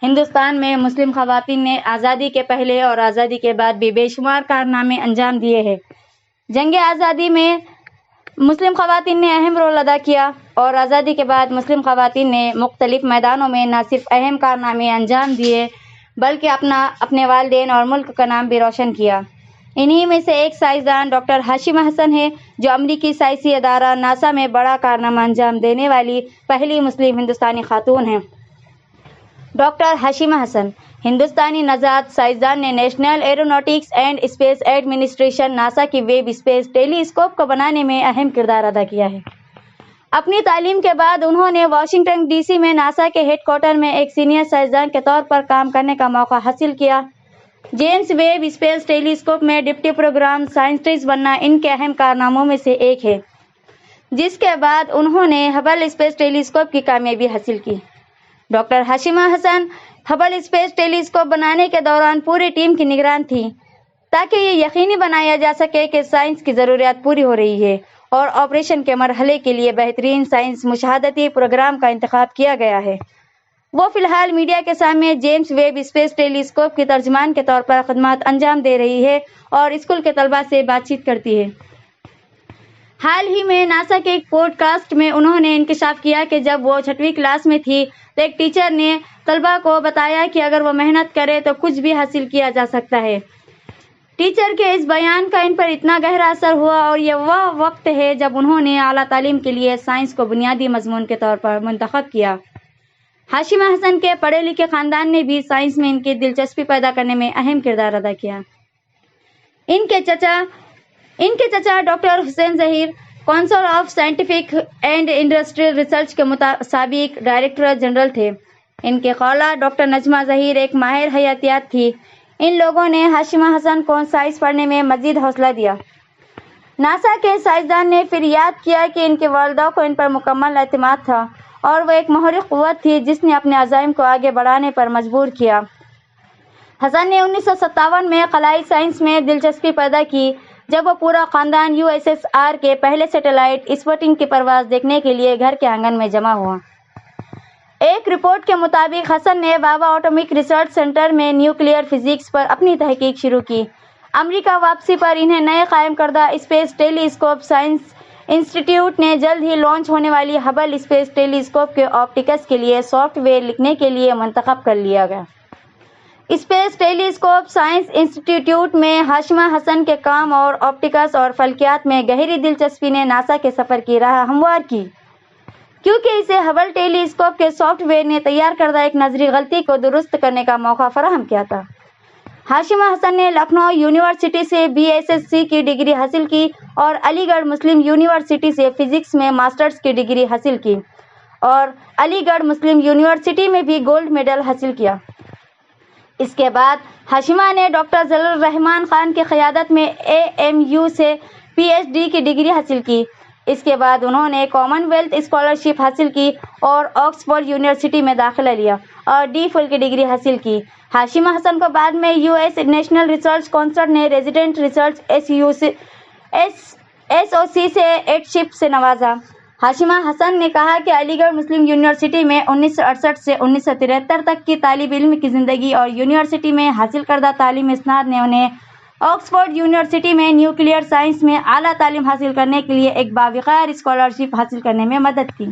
ہندوستان میں مسلم خواتین نے آزادی کے پہلے اور آزادی کے بعد بھی بے شمار کارنامے انجام دیے ہیں۔ جنگ آزادی میں مسلم خواتین نے اہم رول ادا کیا اور آزادی کے بعد مسلم خواتین نے مختلف میدانوں میں نہ صرف اہم کارنامے انجام دیے بلکہ اپنے والدین اور ملک کا نام بھی روشن کیا۔ انہی میں سے ایک سائنسدان ڈاکٹر ہاشمہ حسن ہے، جو امریکی سائنسی ادارہ ناسا میں بڑا کارنامہ انجام دینے والی پہلی مسلم ہندوستانی خاتون ہیں۔ ڈاکٹر ہاشمہ حسن ہندوستانی نژاد سائنسدان نے national aeronautics and space administration NASA کی ویب اسپیس ٹیلی اسکوپ کو بنانے میں اہم کردار ادا کیا ہے۔ اپنی تعلیم کے بعد انہوں نے واشنگٹن ڈی سی میں ناسا کے ہیڈ کوارٹر میں ایک سینئر سائنسدان کے طور پر کام کرنے کا موقع حاصل کیا۔ جیمس ویب اسپیس ٹیلی اسکوپ میں ڈپٹی پروگرام سائنٹسٹ بننا ان کے اہم کارناموں میں سے ایک ہے، جس کے بعد انہوں نے ہبل اسپیس ٹیلی اسکوپ کی کامیابی حاصل کی۔ ڈاکٹر ہاشمہ حسن ہبل اسپیس ٹیلی اسکوپ بنانے کے دوران پوری ٹیم کی نگران تھیں تاکہ یہ یقینی بنایا جا سکے کہ سائنس کی ضروریات پوری ہو رہی ہے اور آپریشن کے مرحلے کے لیے بہترین سائنس مشاہداتی پروگرام کا انتخاب کیا گیا ہے۔ وہ فی الحال میڈیا کے سامنے جیمس ویب اسپیس ٹیلی اسکوپ کی ترجمان کے طور پر خدمات انجام دے رہی ہے اور اسکول کے طلباء سے بات چیت کرتی ہے۔ حال ہی میں ناسا کے ایک پوڈ کاسٹ میں انہوں نے انکشاف کیا کہ جب وہ 6ویں کلاس میں تھی تو ایک ٹیچر نے طلباء کو بتایا کہ اگر وہ محنت کرے تو کچھ بھی حاصل کیا جا سکتا ہے۔ ٹیچر کے اس بیان کا ان پر اتنا گہرا اثر ہوا اور یہ وہ وقت ہے جب انہوں نے اعلیٰ تعلیم کے لیے سائنس کو بنیادی مضمون کے طور پر منتخب کیا۔ ہاشمہ حسن کے پڑھے لکھے خاندان نے بھی سائنس میں ان کی دلچسپی پیدا کرنے میں اہم کردار ادا کیا۔ ان کے چچا doctor Hussain Zaheer council of scientific and industrial research کے سابق ڈائریکٹر جنرل تھے۔ ان کے خالہ ڈاکٹر نجمہ ظہیر ایک ماہر حیاتیات تھی۔ ان لوگوں نے ہاشمہ حسن کو سائنس پڑھنے میں مزید حوصلہ دیا۔ ناسا کے سائنسدان نے پھر یاد کیا کہ ان کی والدہ کو ان پر مکمل اعتماد تھا اور وہ ایک محرک قوت تھی جس نے اپنے عزائم کو آگے بڑھانے پر مجبور کیا۔ حسن نے 1957 میں خلائی سائنس میں دلچسپی پیدا کی جب وہ پورا خاندان USSR کے پہلے سیٹلائٹ اسپوتنک کی پرواز دیکھنے کے لیے گھر کے آنگن میں جمع ہوا۔ ایک رپورٹ کے مطابق حسن نے بابا ایٹمک ریسرچ سینٹر میں نیوکلیئر فزکس پر اپنی تحقیق شروع کی۔ امریکہ واپسی پر انہیں نئے قائم کردہ اسپیس ٹیلی اسکوپ سائنس انسٹی ٹیوٹ نے جلد ہی لانچ ہونے والی ہبل اسپیس ٹیلی اسکوپ کے آپٹکس کے لیے سافٹ ویئر لکھنے کے لیے منتخب کر لیا گیا۔ اسپیس ٹیلی اسکوپ سائنس انسٹی ٹیوٹ میں ہاشمہ حسن کے کام اور آپٹکس اور فلکیات میں گہری دلچسپی نے ناسا کے سفر کی راہ ہموار کی، کیونکہ اسے ہبل ٹیلی اسکوپ کے سافٹ ویئر نے تیار کردہ ایک نظری غلطی کو درست کرنے کا موقع فراہم کیا تھا۔ ہاشمہ حسن نے لکھنؤ یونیورسٹی سے BSc کی ڈگری حاصل کی اور علی گڑھ مسلم یونیورسٹی سے فزکس میں ماسٹرز کی ڈگری حاصل کی اور علی گڑھ مسلم یونیورسٹی میں بھی گولڈ میڈل حاصل کیا۔ اس کے بعد ہاشمہ نے ڈاکٹر ذل الرحمان خان کی قیادت میں AMU سے PhD کی ڈگری حاصل کی۔ اس کے بعد انہوں نے کامن ویلتھ اسکالرشپ حاصل کی اور آکسفورڈ یونیورسٹی میں داخلہ لیا اور D.Phil کی ڈگری حاصل کی۔ ہاشمہ حسن کو بعد میں US نیشنل ریسرچ کونسل نے ریزیڈنٹ ریسرچ SOC سے ایڈشپ سے نوازا۔ ہاشمہ حسن نے کہا کہ علی گڑھ مسلم یونیورسٹی میں 1968 سے 1973 تک کی طالب علم کی زندگی اور یونیورسٹی میں حاصل کردہ تعلیمی اسناد نے انہیں آکسفورڈ یونیورسٹی میں نیوکلیئر سائنس میں اعلیٰ تعلیم حاصل کرنے کے لیے ایک باوقار اسکالرشپ حاصل کرنے میں مدد کی۔